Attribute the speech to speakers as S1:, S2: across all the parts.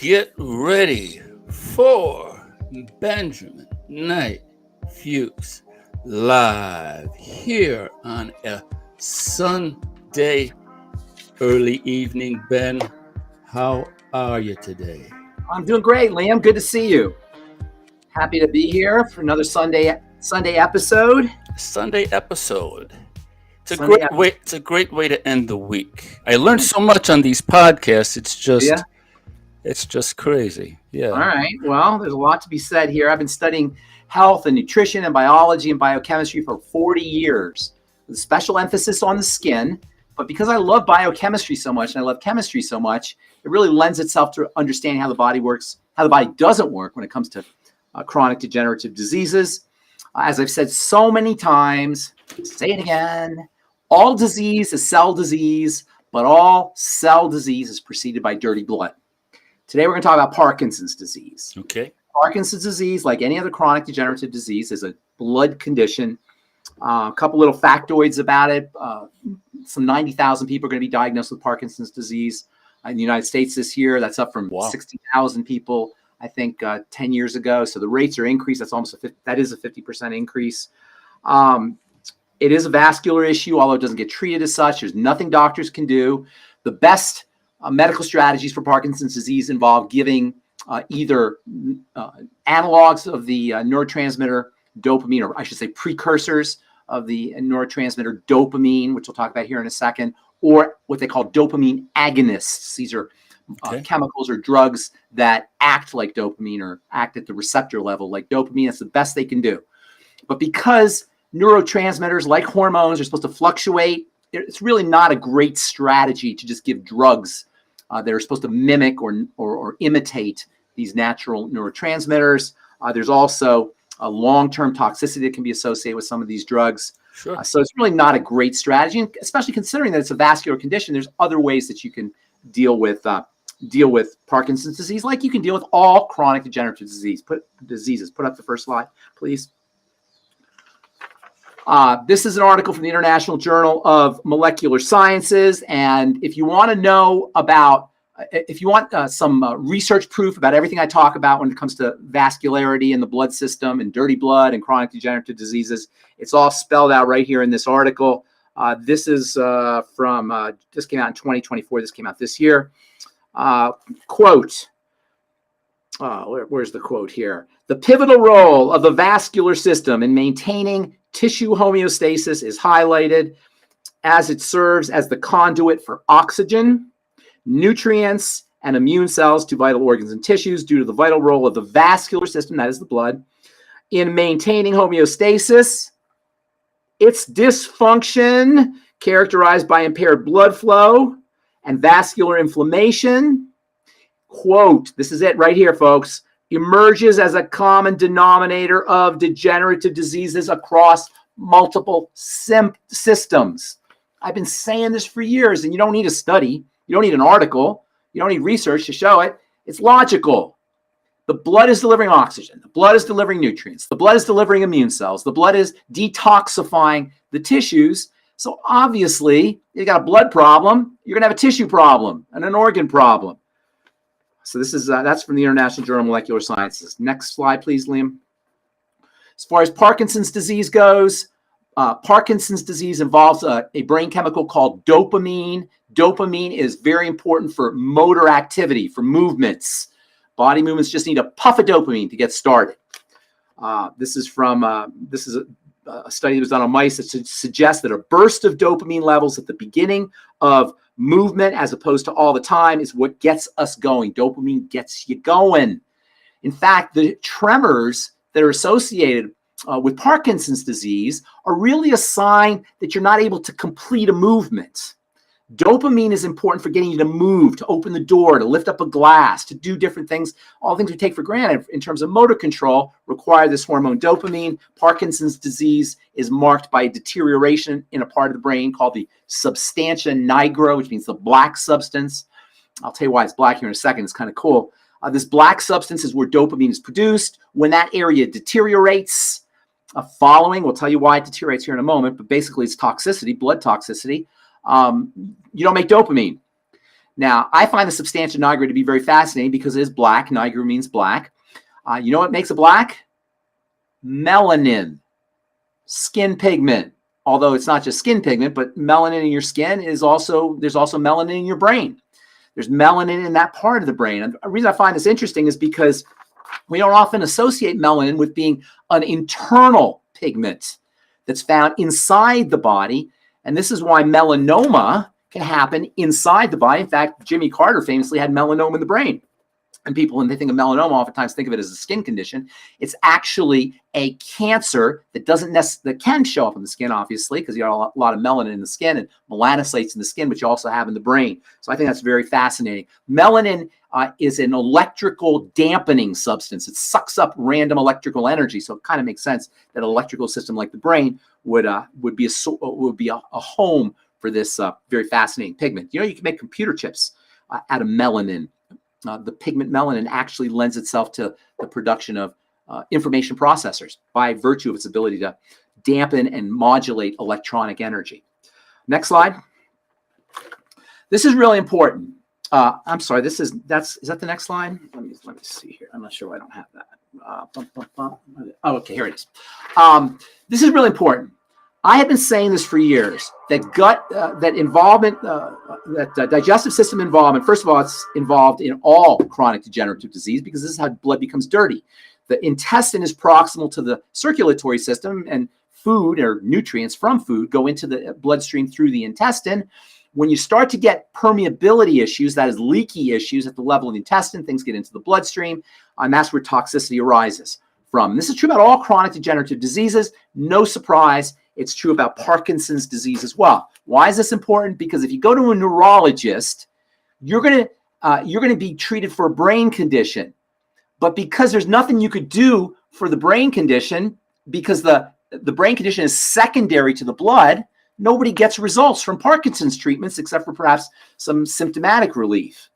S1: Get ready for Benjamin Knight Fuchs live here on a Sunday early evening. Ben, how are you today?
S2: I'm doing great, Liam. Good to see you. Happy to be here for another Sunday episode.
S1: Sunday episode. It's a
S2: Sunday
S1: great way. It's a great way to end the week. I learned so much on these podcasts. It's just crazy. Yeah.
S2: All right. Well, there's a lot to be said here. I've been studying health and nutrition and biology and biochemistry for 40 years, with a special emphasis on the skin. But because I love biochemistry so much and I love chemistry so much, it really lends itself to understanding how the body works, how the body doesn't work when it comes to chronic degenerative diseases. As I've said so many times, say it again, all disease is cell disease, but all cell disease is preceded by dirty blood. Today, we're going to talk about Parkinson's disease.
S1: Okay.
S2: Parkinson's disease, like any other chronic degenerative disease, is a blood condition. A couple little factoids about it. Some 90,000 people are going to be diagnosed with Parkinson's disease in the United States this year. That's up from 60,000 people, I think, 10 years ago. So the rates are increased. That is a 50% increase. It is a vascular issue, although it doesn't get treated as such. There's nothing doctors can do. The best medical strategies for Parkinson's disease involve giving either analogs of the neurotransmitter dopamine, or I should say precursors of the neurotransmitter dopamine, which we'll talk about here in a second, or what they call dopamine agonists. These are chemicals or drugs that act like dopamine or act at the receptor level like dopamine. That's the best they can do. But because neurotransmitters, like hormones, are supposed to fluctuate, it's really not a great strategy to just give drugs that are supposed to mimic or imitate these natural neurotransmitters. There's also a long-term toxicity that can be associated with some of these drugs.
S1: Sure.
S2: So it's really not a great strategy, and especially considering that it's a vascular condition. There's other ways that you can deal with Parkinson's disease, like you can deal with all chronic degenerative diseases. Put up the first slide, please. This is an article from the International Journal of Molecular Sciences, and if you want to know about, if you want some research proof about everything I talk about when it comes to vascularity in the blood system and dirty blood and chronic degenerative diseases, it's all spelled out right here in this article. This is from, this came out in 2024. This came out this year. Quote, where's the quote here? The pivotal role of the vascular system in maintaining tissue homeostasis is highlighted as it serves as the conduit for oxygen, nutrients, and immune cells to vital organs and tissues due to the vital role of the vascular system, that is the blood, in maintaining homeostasis. Its dysfunction, characterized by impaired blood flow and vascular inflammation, quote, this is it right here, folks, emerges as a common denominator of degenerative diseases across multiple systems. I've been saying this for years, and you don't need a study. You don't need an article. You don't need research to show it. It's logical. The blood is delivering oxygen. The blood is delivering nutrients. The blood is delivering immune cells. The blood is detoxifying the tissues. So obviously, you got a blood problem, you're going to have a tissue problem and an organ problem. So this is that's from the International Journal of Molecular Sciences. Next slide, please, Liam. As far as Parkinson's disease goes, Parkinson's disease involves a brain chemical called dopamine. Dopamine is very important for motor activity, for movements. Body movements just need a puff of dopamine to get started. This is a study that was done on mice that suggests that a burst of dopamine levels at the beginning of movement, as opposed to all the time, is what gets us going. Dopamine gets you going. In fact, the tremors that are associated with Parkinson's disease are really a sign that you're not able to complete a movement. Dopamine is important for getting you to move, to open the door, to lift up a glass, to do different things. All things we take for granted in terms of motor control require this hormone dopamine. Parkinson's disease is marked by deterioration in a part of the brain called the substantia nigra, which means the black substance. I'll tell you why it's black here in a second. It's kind of cool. This black substance is where dopamine is produced. When that area deteriorates, we'll tell you why it deteriorates here in a moment, but basically it's toxicity, blood toxicity. You don't make dopamine. Now, I find the substantia nigra to be very fascinating because it is black. Nigra means black. You know what makes it black? Melanin, skin pigment. Although it's not just skin pigment, but melanin in your skin is also, there's also melanin in your brain. There's melanin in that part of the brain. And the reason I find this interesting is because we don't often associate melanin with being an internal pigment that's found inside the body. And this is why melanoma can happen inside the body. In fact, Jimmy Carter famously had melanoma in the brain. And people, when they think of melanoma, oftentimes think of it as a skin condition. It's actually a cancer that that can show up in the skin, obviously, because you got a lot of melanin in the skin and melanocytes in the skin, but you also have in the brain. So I think that's very fascinating. Melanin is an electrical dampening substance. It sucks up random electrical energy. So it kind of makes sense that an electrical system like the brain would be a home for this very fascinating pigment. You know, you can make computer chips out of melanin. The pigment melanin actually lends itself to the production of information processors by virtue of its ability to dampen and modulate electronic energy. Next slide. This is really important. I'm sorry, is that the next slide? Let me see here. I'm not sure why I don't have that. Oh, okay, here it is. This is really important. I have been saying this for years, that digestive system involvement, first of all, it's involved in all chronic degenerative disease because this is how blood becomes dirty. The intestine is proximal to the circulatory system, and food or nutrients from food go into the bloodstream through the intestine. When you start to get permeability issues, that is leaky issues at the level of the intestine, things get into the bloodstream, and that's where toxicity arises from. This is true about all chronic degenerative diseases. No surprise. It's true about Parkinson's disease as well. Why is this important? Because if you go to a neurologist, you're going to be treated for a brain condition. But because there's nothing you could do for the brain condition, because the brain condition is secondary to the blood, nobody gets results from Parkinson's treatments except for perhaps some symptomatic relief.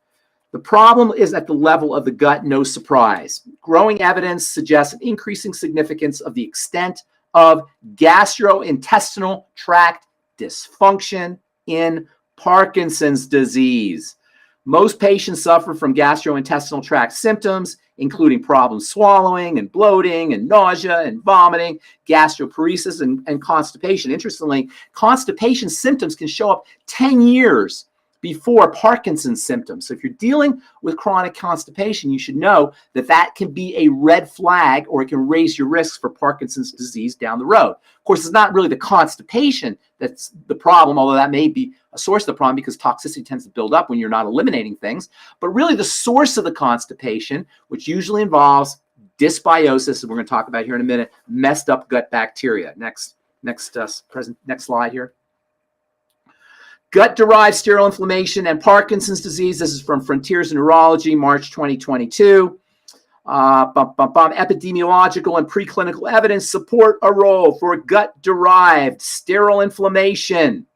S2: The problem is at the level of the gut, no surprise. Growing evidence suggests an increasing significance of the extent of gastrointestinal tract dysfunction in Parkinson's disease. Most patients suffer from gastrointestinal tract symptoms, including problems swallowing and bloating and nausea and vomiting, gastroparesis and constipation. Interestingly, constipation symptoms can show up 10 years before Parkinson's symptoms. So if you're dealing with chronic constipation, you should know that that can be a red flag, or it can raise your risks for Parkinson's disease down the road. Of course, it's not really the constipation that's the problem, although that may be a source of the problem because toxicity tends to build up when you're not eliminating things. But really the source of the constipation, which usually involves dysbiosis, and we're going to talk about here in a minute, messed up gut bacteria. Next slide here. Gut-derived sterile inflammation and Parkinson's disease. This is from Frontiers in Neurology, March 2022. Epidemiological and preclinical evidence support a role for gut-derived sterile inflammation.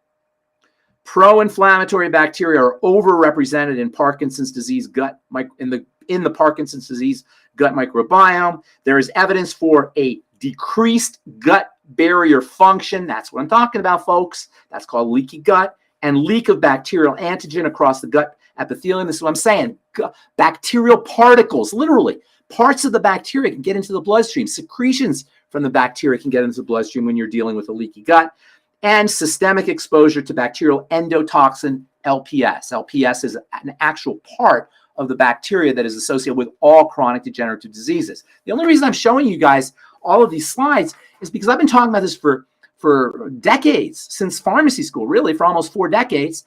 S2: Pro-inflammatory bacteria are overrepresented in Parkinson's disease in the Parkinson's disease gut microbiome. There is evidence for a decreased gut barrier function. That's what I'm talking about, folks. That's called leaky gut. And leak of bacterial antigen across the gut epithelium. This is what I'm saying. Bacterial particles, literally, parts of the bacteria can get into the bloodstream. Secretions from the bacteria can get into the bloodstream when you're dealing with a leaky gut. And systemic exposure to bacterial endotoxin, LPS. LPS is an actual part of the bacteria that is associated with all chronic degenerative diseases. The only reason I'm showing you guys all of these slides is because I've been talking about this for decades, since pharmacy school, really, for almost 4 decades.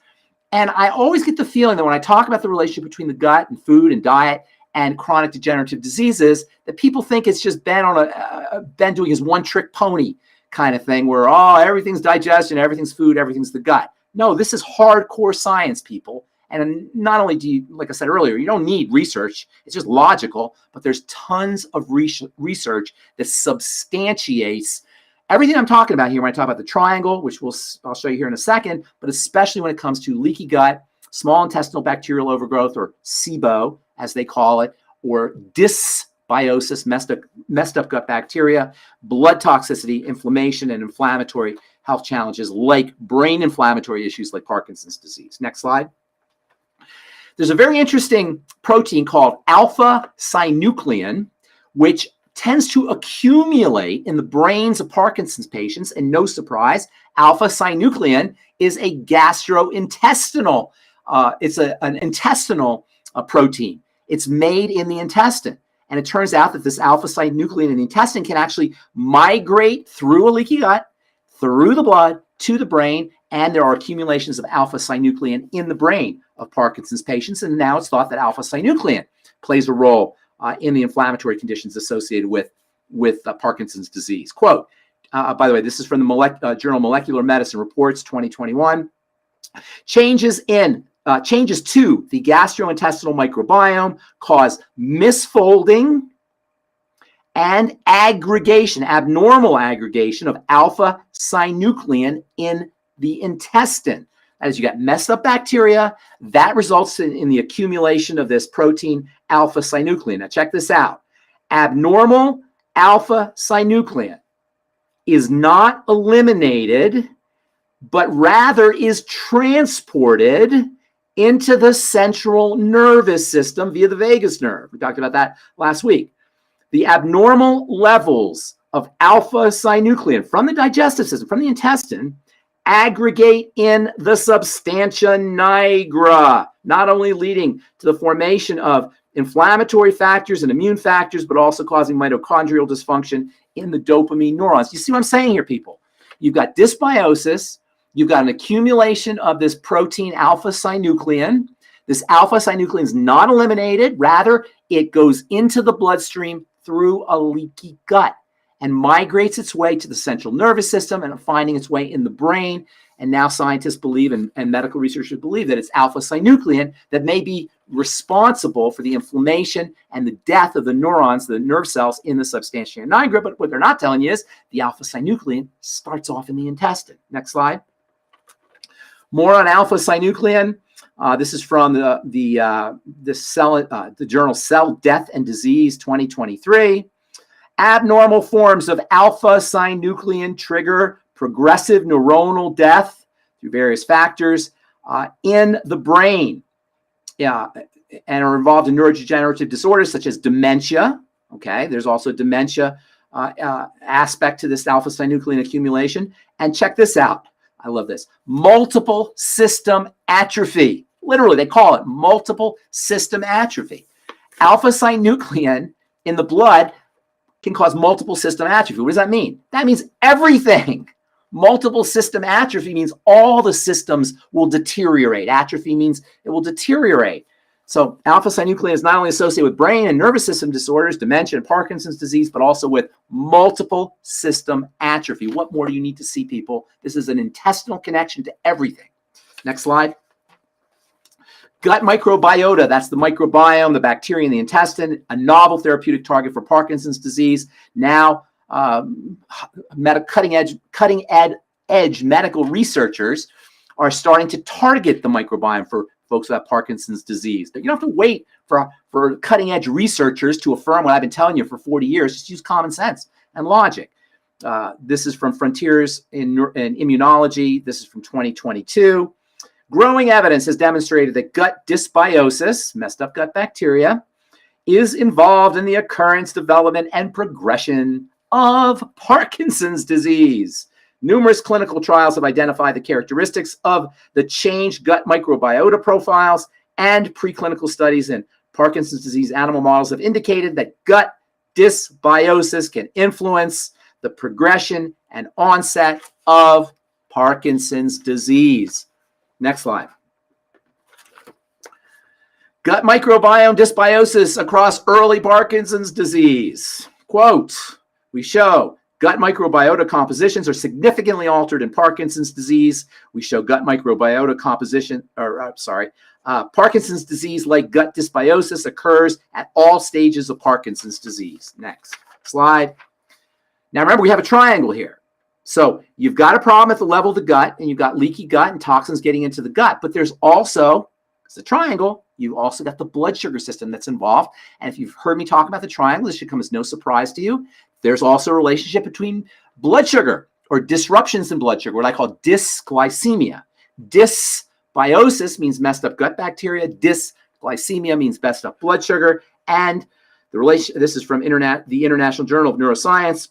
S2: And I always get the feeling that when I talk about the relationship between the gut and food and diet and chronic degenerative diseases, that people think it's just Ben doing his one-trick pony kind of thing where, oh, everything's digestion, everything's food, everything's the gut. No, this is hardcore science, people. And not only do you, like I said earlier, you don't need research. It's just logical. But there's tons of research that substantiates everything I'm talking about here when I talk about the triangle, which I'll show you here in a second, but especially when it comes to leaky gut, small intestinal bacterial overgrowth, or SIBO, as they call it, or dysbiosis, messed up gut bacteria, blood toxicity, inflammation, and inflammatory health challenges like brain inflammatory issues like Parkinson's disease. Next slide. There's a very interesting protein called alpha-synuclein, which tends to accumulate in the brains of Parkinson's patients. And no surprise, alpha-synuclein is a gastrointestinal, it's an intestinal protein. It's made in the intestine. And it turns out that this alpha-synuclein in the intestine can actually migrate through a leaky gut, through the blood, to the brain, and there are accumulations of alpha-synuclein in the brain of Parkinson's patients. And now it's thought that alpha-synuclein plays a role in the inflammatory conditions associated with Parkinson's disease. Quote, by the way, this is from the journal Molecular Medicine Reports 2021. Changes to the gastrointestinal microbiome cause misfolding and aggregation, abnormal aggregation of alpha-synuclein in the intestine. As you got messed up bacteria, that results in the accumulation of this protein alpha-synuclein. Now check this out. Abnormal alpha-synuclein is not eliminated, but rather is transported into the central nervous system via the vagus nerve. We talked about that last week. The abnormal levels of alpha-synuclein from the digestive system, from the intestine, aggregate in the substantia nigra, not only leading to the formation of inflammatory factors and immune factors, but also causing mitochondrial dysfunction in the dopamine neurons. You see what I'm saying here, people? You've got dysbiosis, you've got an accumulation of this protein alpha-synuclein. This alpha-synuclein is not eliminated, rather it goes into the bloodstream through a leaky gut and migrates its way to the central nervous system and finding its way in the brain. And now scientists believe, and medical researchers believe, that it's alpha-synuclein that may be responsible for the inflammation and the death of the neurons, the nerve cells in the substantia nigra. But what they're not telling you is the alpha-synuclein starts off in the intestine. Next slide. More on alpha-synuclein. This is from the journal Cell Death and Disease 2023. Abnormal forms of alpha-synuclein trigger progressive neuronal death through various factors in the brain, and are involved in neurodegenerative disorders such as dementia. Okay, there's also dementia aspect to this alpha-synuclein accumulation. And check this out. I love this. Multiple system atrophy. Literally, they call it multiple system atrophy. Alpha-synuclein in the blood can cause multiple system atrophy. What does that mean? That means everything. Multiple system atrophy means all the systems will deteriorate. Atrophy means it will deteriorate. So alpha-synuclein is not only associated with brain and nervous system disorders, dementia and Parkinson's disease, but also with multiple system atrophy. What more do you need to see, people? This is an intestinal connection to everything. Next slide. Gut microbiota, that's the microbiome, the bacteria in the intestine, a novel therapeutic target for Parkinson's disease. Now, cutting edge medical researchers are starting to target the microbiome for folks who have Parkinson's disease. But you don't have to wait for cutting edge researchers to affirm what I've been telling you for 40 years. Just use common sense and logic. This is from Frontiers in Immunology. This is from 2022. Growing evidence has demonstrated that gut dysbiosis, messed up gut bacteria, is involved in the occurrence, development, and progression of Parkinson's disease. Numerous clinical trials have identified the characteristics of the changed gut microbiota profiles, and preclinical studies in Parkinson's disease animal models have indicated that gut dysbiosis can influence the progression and onset of Parkinson's disease. Next slide. Gut microbiome dysbiosis across early Parkinson's disease. Quote, we show gut microbiota compositions are significantly altered in Parkinson's disease. We show gut microbiota composition, Parkinson's disease like gut dysbiosis occurs at all stages of Parkinson's disease. Next slide. Now remember, we have a triangle here. So you've got a problem at the level of the gut, and you've got leaky gut and toxins getting into the gut. But there's also, it's a triangle, you've also got the blood sugar system that's involved. And if you've heard me talk about the triangle, this should come as no surprise to you. There's also a relationship between blood sugar or disruptions in blood sugar, what I call dysglycemia. Dysbiosis means messed up gut bacteria. Glycemia means messed up blood sugar. And the relation, this is from the International Journal of Neuroscience.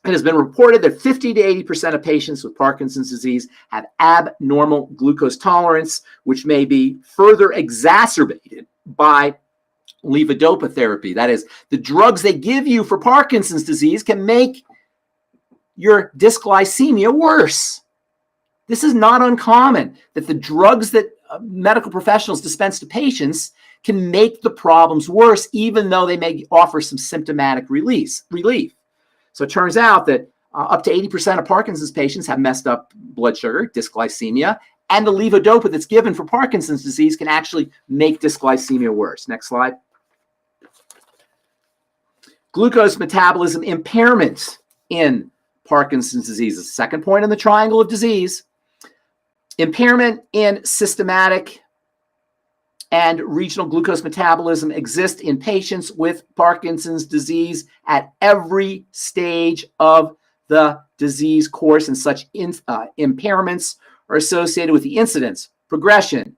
S2: It has been reported that 50 to 80% of patients with Parkinson's disease have abnormal glucose tolerance, which may be further exacerbated by levodopa therapy. That is, the drugs they give you for Parkinson's disease can make your dysglycemia worse. This is not uncommon, that the drugs that medical professionals dispense to patients can make the problems worse, even though they may offer some symptomatic relief. So it turns out that up to 80% of Parkinson's patients have messed up blood sugar, dysglycemia, and the levodopa that's given for Parkinson's disease can actually make dysglycemia worse. Next slide. Glucose metabolism impairment in Parkinson's disease is the second point on the triangle of disease. Impairment in systematic and regional glucose metabolism exist in patients with Parkinson's disease at every stage of the disease course, and such impairments are associated with the incidence, progression,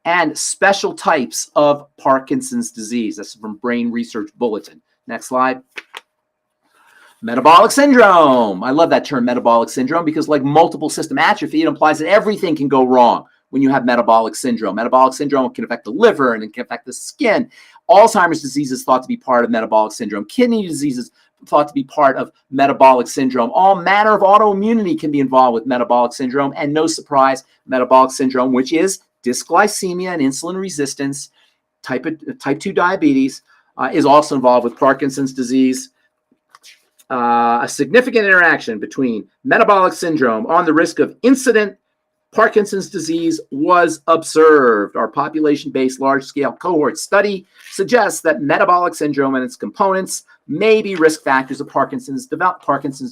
S2: and special types of Parkinson's disease. That's from Brain Research Bulletin. Next slide. Metabolic syndrome. I love that term, metabolic syndrome, because like multiple system atrophy, it implies that everything can go wrong when you have metabolic syndrome. Metabolic syndrome can affect the liver and it can affect the skin. Alzheimer's disease is thought to be part of metabolic syndrome. Kidney disease is thought to be part of metabolic syndrome. All manner of autoimmunity can be involved with metabolic syndrome, and no surprise, metabolic syndrome, which is dysglycemia and insulin resistance, type 2 diabetes, is also involved with Parkinson's disease. A significant interaction between metabolic syndrome on the risk of incident Parkinson's disease was observed. Our population-based large-scale cohort study suggests that metabolic syndrome and its components may be risk factors of Parkinson's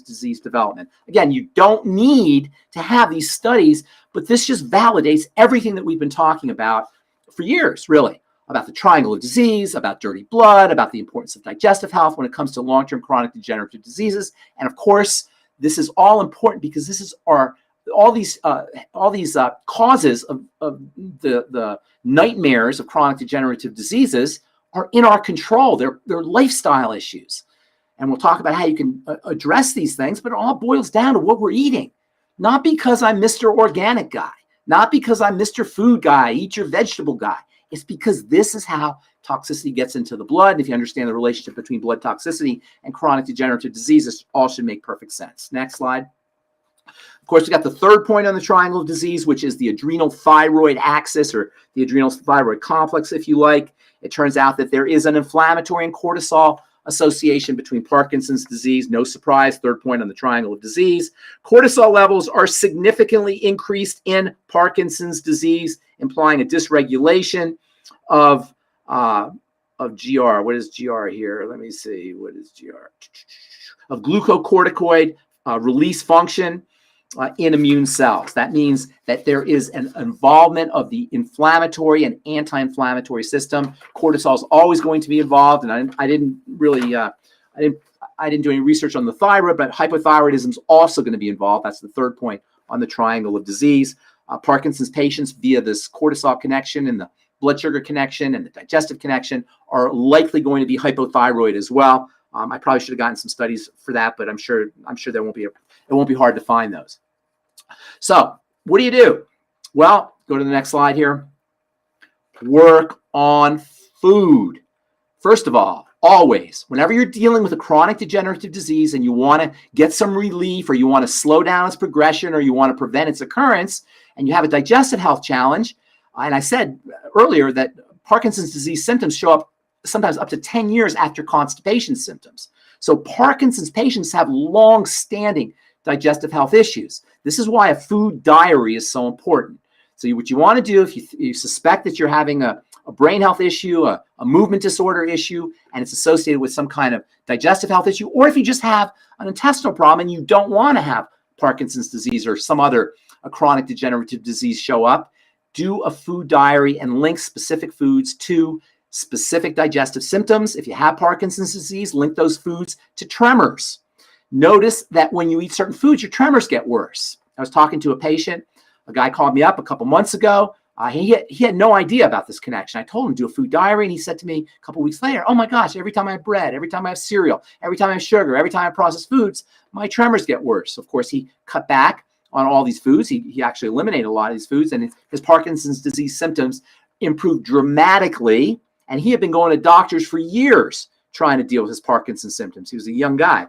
S2: disease development. Again, you don't need to have these studies, but this just validates everything that we've been talking about for years, really, about the triangle of disease, about dirty blood, about the importance of digestive health when it comes to long-term chronic degenerative diseases. And of course, this is all important because this is all these causes of the nightmares of chronic degenerative diseases are in our control. They're lifestyle issues. And we'll talk about how you can address these things, but it all boils down to what we're eating. Not because I'm Mr. Organic guy, not because I'm Mr. Food guy, eat your vegetable guy. It's because this is how toxicity gets into the blood. And if you understand the relationship between blood toxicity and chronic degenerative diseases, all should make perfect sense. Next slide. Of course, we got the third point on the triangle of disease, which is the adrenal thyroid axis, or the adrenal thyroid complex, if you like. It turns out that there is an inflammatory and cortisol association between Parkinson's disease. No surprise, third point on the triangle of disease. Cortisol levels are significantly increased in Parkinson's disease, implying a dysregulation of GR. What is GR here? Let me see. What is GR? Of glucocorticoid release function in immune cells. That means that there is an involvement of the inflammatory and anti-inflammatory system. Cortisol is always going to be involved, and I didn't do any research on the thyroid, but hypothyroidism is also going to be involved. That's the third point on the triangle of disease. Parkinson's patients, via this cortisol connection and the blood sugar connection and the digestive connection, are likely going to be hypothyroid as well. I probably should have gotten some studies for that, but I'm sure there won't be it won't be hard to find those. So what do? Well, go to the next slide here. Work on food. First of all, always, whenever you're dealing with a chronic degenerative disease and you want to get some relief, or you want to slow down its progression, or you want to prevent its occurrence, and you have a digestive health challenge, and I said earlier that Parkinson's disease symptoms show up sometimes up to 10 years after constipation symptoms. So Parkinson's patients have long-standing digestive health issues. This is why a food diary is so important. So what you want to do, if you suspect that you're having a brain health issue, a movement disorder issue, and it's associated with some kind of digestive health issue, or if you just have an intestinal problem and you don't want to have Parkinson's disease or some other chronic degenerative disease show up, do a food diary and link specific foods to specific digestive symptoms. If you have Parkinson's disease, link those foods to tremors. Notice that when you eat certain foods, your tremors get worse. I was talking to a patient. A guy called me up a couple months ago He had no idea about this connection. I told him to do a food diary, and he said to me a couple weeks later, "Oh my gosh, every time I have bread, every time I have cereal, every time I have sugar, every time I have processed foods, my tremors get worse." Of course, he cut back on all these foods. He actually eliminated a lot of these foods, and his Parkinson's disease symptoms improved dramatically. And he had been going to doctors for years trying to deal with his Parkinson's symptoms. He was a young guy.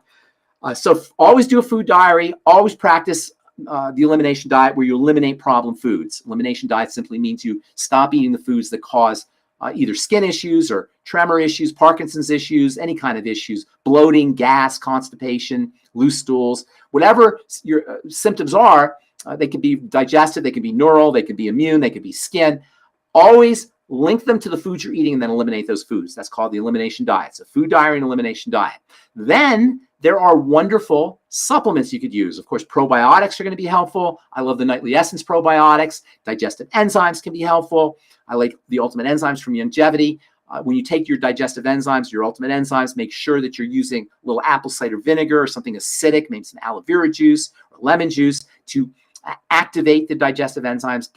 S2: So always do a food diary. Always practice the elimination diet, where you eliminate problem foods. Elimination diet simply means you stop eating the foods that cause either skin issues or tremor issues, Parkinson's issues, any kind of issues, bloating, gas, constipation, loose stools, whatever your symptoms are. They can be digestive, they can be neural, they can be immune, they can be skin. Always link them to the foods you're eating and then eliminate those foods. That's called the elimination diet. So food diary and elimination diet. Then there are wonderful supplements you could use. Of course, probiotics are going to be helpful. I love the Nightly Essence probiotics. Digestive enzymes can be helpful. I like the Ultimate Enzymes from Longevity. When you take your digestive enzymes, your Ultimate Enzymes, make sure that you're using a little apple cider vinegar or something acidic, maybe some aloe vera juice or lemon juice to activate the digestive enzymes.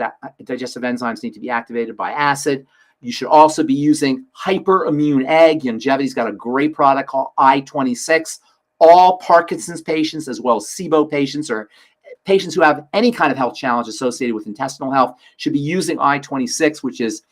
S2: Digestive enzymes need to be activated by acid. You should also be using hyperimmune egg. Longevity's got a great product called I-26. All Parkinson's patients, as well as SIBO patients or patients who have any kind of health challenge associated with intestinal health, should be using I-26, which is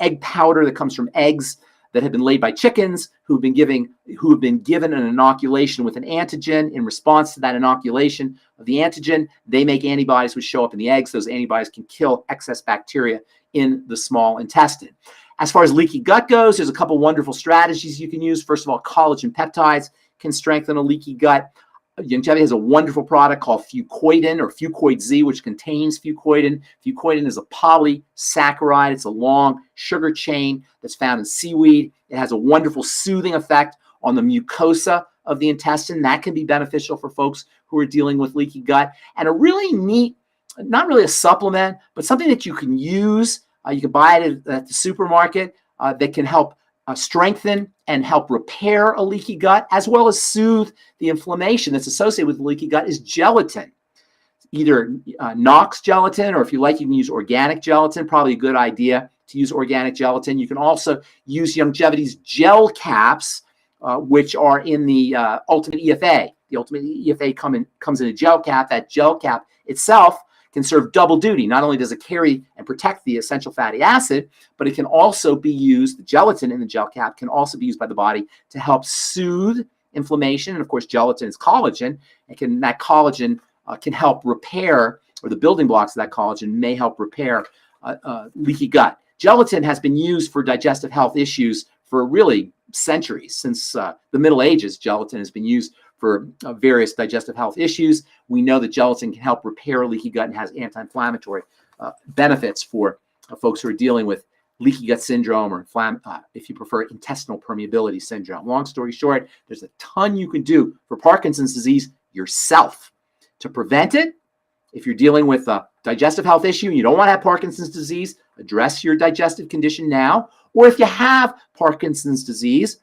S2: egg powder that comes from eggs that have been laid by chickens who have been given an inoculation with an antigen. In response to that inoculation of the antigen, they make antibodies which show up in the eggs. Those antibodies can kill excess bacteria in the small intestine. As far as leaky gut goes, there's a couple wonderful strategies you can use. First of all, collagen peptides can strengthen a leaky gut. Longevity has a wonderful product called Fucoidan or Fucoid Z, which contains fucoidan. Fucoidan is a polysaccharide. It's a long sugar chain that's found in seaweed. It has a wonderful soothing effect on the mucosa of the intestine. That can be beneficial for folks who are dealing with leaky gut. And a really neat, not really a supplement, but something that you can use. You can buy it at the supermarket that can help strengthen and help repair a leaky gut, as well as soothe the inflammation that's associated with leaky gut, is gelatin. Either Knox gelatin, or if you like, you can use organic gelatin. Probably a good idea to use organic gelatin. You can also use Longevity's gel caps, which are in the Ultimate EFA. The Ultimate EFA comes in a gel cap. That gel cap itself can serve double duty. Not only does it carry and protect the essential fatty acid, but it can also be used, the gelatin in the gel cap can also be used by the body to help soothe inflammation. And of course, gelatin is collagen. That collagen can help repair, or the building blocks of that collagen may help repair leaky gut. Gelatin has been used for digestive health issues for really centuries. Since the Middle Ages, gelatin has been used for various digestive health issues. We know that gelatin can help repair leaky gut and has anti-inflammatory benefits for folks who are dealing with leaky gut syndrome, or if you prefer, intestinal permeability syndrome. Long story short, there's a ton you can do for Parkinson's disease yourself to prevent it. If you're dealing with a digestive health issue and you don't want to have Parkinson's disease, address your digestive condition now. Or if you have Parkinson's disease,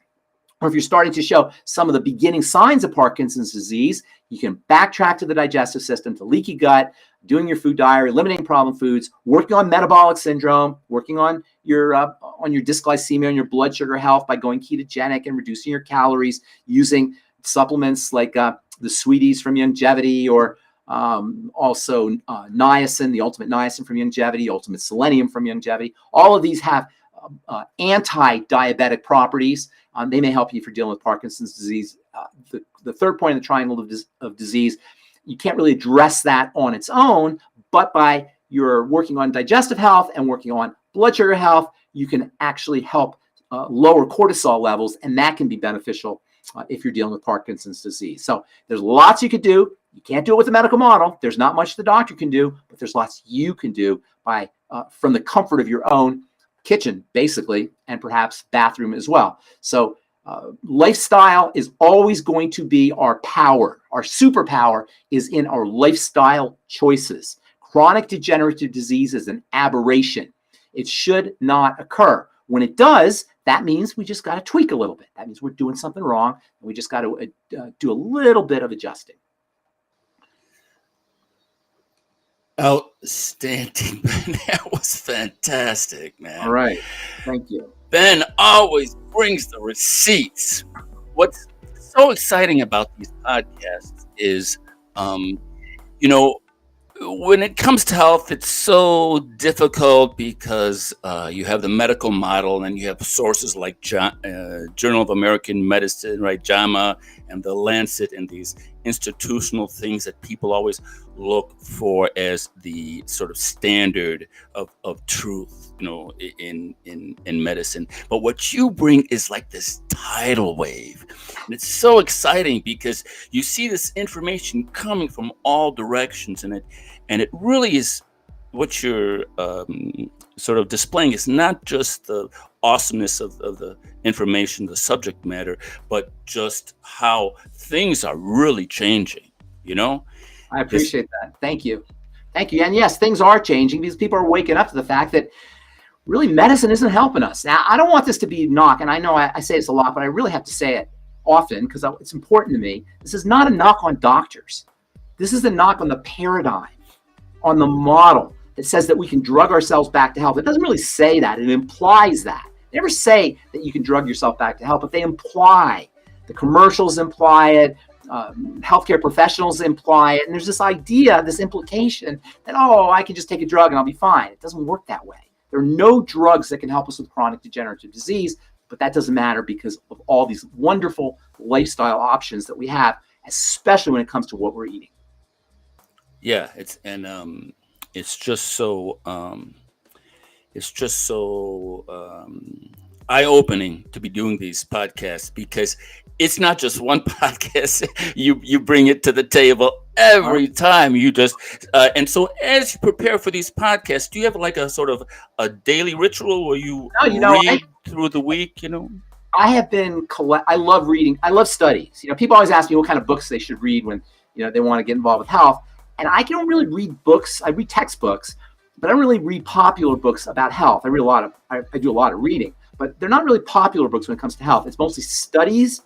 S2: or if you're starting to show some of the beginning signs of Parkinson's disease, you can backtrack to the digestive system, to leaky gut, doing your food diary, eliminating problem foods, working on metabolic syndrome, working on your dysglycemia and your blood sugar health by going ketogenic and reducing your calories, using supplements like the Sweeties from Longevity, or also niacin, the Ultimate Niacin from Longevity, Ultimate Selenium from Longevity. All of these have anti-diabetic properties. They may help you if you're dealing with Parkinson's disease. The third point of the triangle of disease, you can't really address that on its own, but by you're working on digestive health and working on blood sugar health, you can actually help lower cortisol levels, and that can be beneficial if you're dealing with Parkinson's disease. So there's lots you could do. You can't do it with a medical model. There's not much the doctor can do, but there's lots you can do by from the comfort of your own kitchen, basically, and perhaps bathroom as well. So lifestyle is always going to be our power. Our superpower is in our lifestyle choices. Chronic degenerative disease is an aberration. It should not occur. When it does, that means we just got to tweak a little bit. That means we're doing something wrong, and we just got to do a little bit of adjusting.
S1: Outstanding. That was fantastic, man.
S2: All right. Thank you.
S1: Ben always brings the receipts. What's so exciting about these podcasts is, you know, when it comes to health, it's so difficult because you have the medical model and you have sources like Journal of American Medicine, right, JAMA, and the Lancet, and these institutional things that people always look for as the sort of standard of truth, in medicine. But what you bring is like this tidal wave, and it's so exciting because you see this information coming from all directions, and it really is what you're sort of displaying is not just the awesomeness of the information, the subject matter, but just how things are really changing,
S2: I appreciate that. Thank you. Thank you. And yes, things are changing because people are waking up to the fact that really medicine isn't helping us. Now, I don't want this to be a knock, and I know I say this a lot, but I really have to say it often because it's important to me. This is not a knock on doctors. This is a knock on the paradigm, on the model that says that we can drug ourselves back to health. It doesn't really say that. It implies that. They never say that you can drug yourself back to health, but they imply. The commercials imply it. Healthcare professionals imply it. And there's this idea, this implication that, I can just take a drug and I'll be fine. It doesn't work that way. There are no drugs that can help us with chronic degenerative disease, but that doesn't matter because of all these wonderful lifestyle options that we have, especially when it comes to what we're eating.
S1: Yeah, it's just so eye-opening to be doing these podcasts because it's not just one podcast. You bring it to the table every time. You just and so as you prepare for these podcasts, do you have like a sort of a daily ritual where you read through the week?
S2: I have been I love reading. I love studies. People always ask me what kind of books they should read when they want to get involved with health. And I don't really read books. I read textbooks, but I don't really read popular books about health. I do a lot of reading, but they're not really popular books when it comes to health. It's mostly studies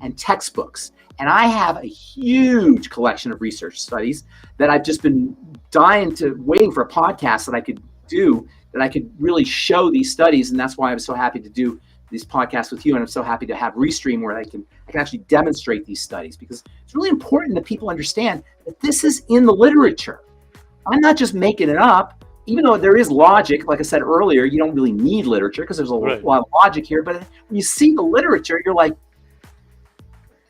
S2: and textbooks. And I have a huge collection of research studies that I've just been waiting for a podcast that I could do, that I could really show these studies. And that's why I'm so happy to do these podcasts with you. And I'm so happy to have Restream where I can actually demonstrate these studies, because it's really important that people understand that this is in the literature. I'm not just making it up, even though there is logic. Like I said earlier, you don't really need literature because there's a lot of logic here. But when you see the literature, you're like,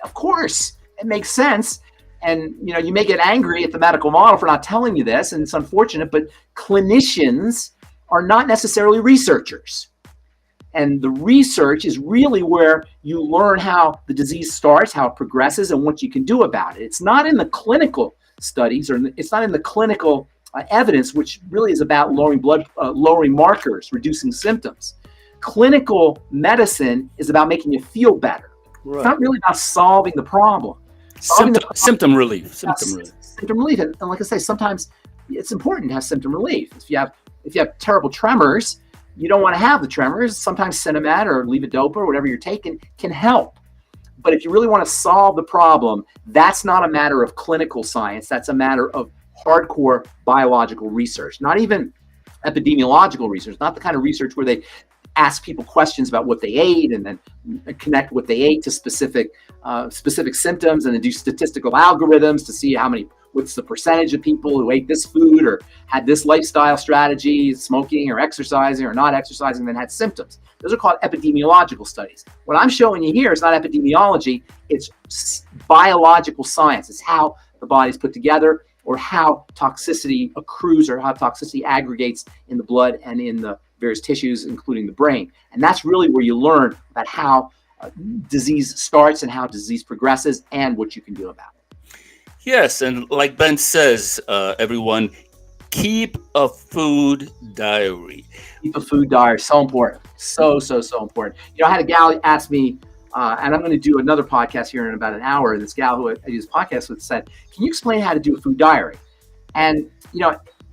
S2: of course, it makes sense. And, you may get angry at the medical model for not telling you this, and it's unfortunate, but clinicians are not necessarily researchers. And the research is really where you learn how the disease starts, how it progresses, and what you can do about it. It's not in the clinical studies, or it's not in the clinical evidence, which really is about lowering markers, reducing symptoms. Clinical medicine is about making you feel better. Right. It's not really about solving the problem.
S1: Symptom relief.
S2: Symptom relief. And like I say, sometimes it's important to have symptom relief. If you have terrible tremors, you don't want to have the tremors. Sometimes Cinemat or levodopa or whatever you're taking can help. But if you really want to solve the problem, that's not a matter of clinical science. That's a matter of hardcore biological research, not even epidemiological research, not the kind of research where they ask people questions about what they ate and then connect what they ate to specific symptoms, and then do statistical algorithms to see what's the percentage of people who ate this food or had this lifestyle strategy, smoking or exercising or not exercising, then had symptoms. Those are called epidemiological studies. What I'm showing you here is not epidemiology, it's biological science. It's how the body's put together, or how toxicity accrues, or how toxicity aggregates in the blood and in the various tissues, including the brain. And that's really where you learn about how disease starts and how disease progresses and what you can do about it.
S1: Yes, and like Ben says, everyone, keep a food diary.
S2: Keep a food diary, so important. So important. I had a gal ask me, and I'm going to do another podcast here in about an hour. This gal who I do this podcast with said, can you explain how to do a food diary? And,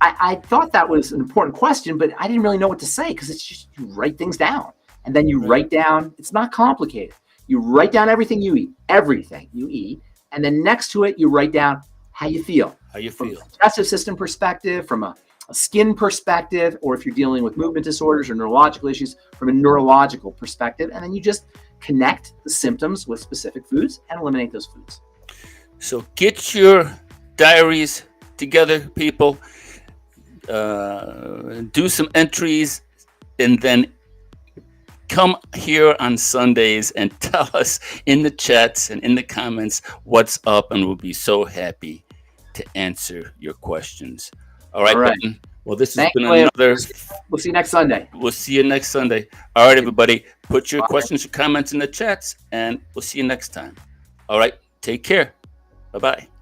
S2: I thought that was an important question, but I didn't really know what to say, because it's just you write things down. And then you write down, it's not complicated. You write down everything you eat. And then next to it, you write down how you feel.
S1: How you
S2: From
S1: feel.
S2: a digestive system perspective, from a skin perspective, or if you're dealing with movement disorders or neurological issues, from a neurological perspective. And then you just connect the symptoms with specific foods and eliminate those foods.
S1: So get your diaries together, people. Do some entries, and then come here on Sundays and tell us in the chats and in the comments what's up, and we'll be so happy to answer your questions. All right. Ben. Well, this has been another.
S2: We'll see you next Sunday.
S1: We'll see you next Sunday. All right, everybody. Put your questions or comments in the chats, and we'll see you next time. All right. Take care. Bye-bye.